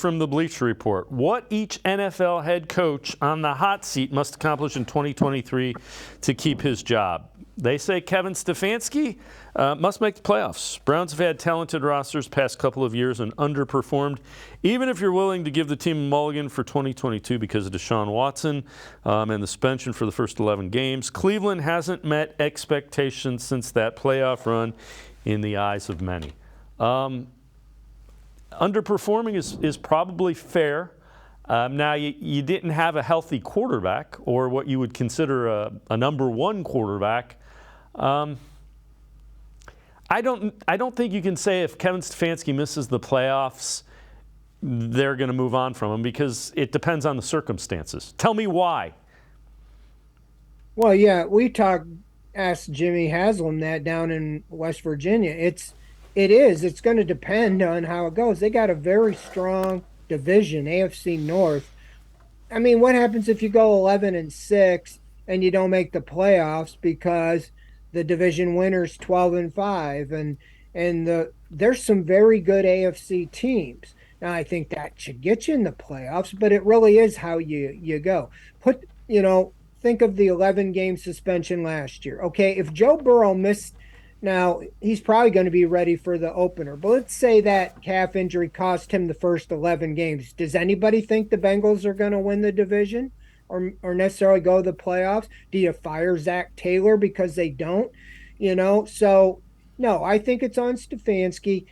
from the Bleacher Report. What each NFL head coach on the hot seat must accomplish in 2023 to keep his job. They say Kevin Stefanski must make the playoffs. Browns have had talented rosters past couple of years and underperformed. Even if you're willing to give the team a mulligan for 2022 because of Deshaun Watson and the suspension for the first 11 games, Cleveland hasn't met expectations since that playoff run in the eyes of many. Underperforming is probably fair. Now, you didn't have a healthy quarterback or what you would consider a number one quarterback. I don't think you can say if Kevin Stefanski misses the playoffs, they're going to move on from him because it depends on the circumstances. Tell me why. Well, yeah, asked Jimmy Haslam that down in West Virginia. It's going to depend on how it goes. They got a very strong division, AFC North. I mean, what happens if you go 11-6 and you don't make the playoffs because the division winner's 12-5 and there's some very good AFC teams. Now, I think that should get you in the playoffs, but it really is how you go. Think of the 11-game suspension last year. Okay, if Joe Burrow missed, now he's probably going to be ready for the opener, but let's say that calf injury cost him the first 11 games. Does anybody think the Bengals are going to win the division or necessarily go to the playoffs? Do you fire Zach Taylor because they don't? So no, I think it's on Stefanski.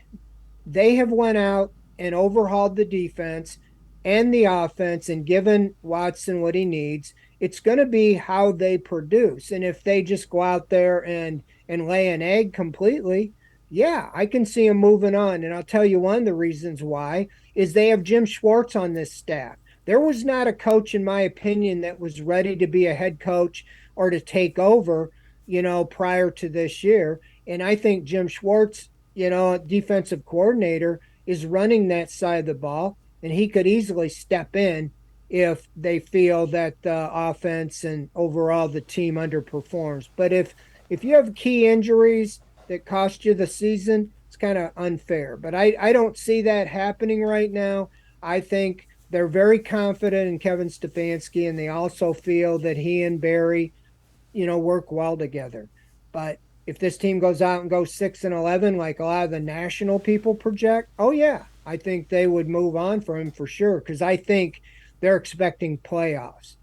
They have went out and overhauled the defense and the offense and given Watson what he needs. It's going to be how they produce. And if they just go out there and lay an egg completely, yeah, I can see them moving on. And I'll tell you one of the reasons why is they have Jim Schwartz on this staff. There was not a coach, in my opinion, that was ready to be a head coach or to take over, prior to this year. And I think Jim Schwartz, defensive coordinator, is running that side of the ball, and he could easily step in if they feel that the offense and overall the team underperforms. But if you have key injuries that cost you the season, it's kind of unfair. But I don't see that happening right now. I think they're very confident in Kevin Stefanski, and they also feel that he and Barry, work well together. But if this team goes out and goes 6-11, like a lot of the national people project, oh yeah, I think they would move on from him for sure, because I think they're expecting playoffs.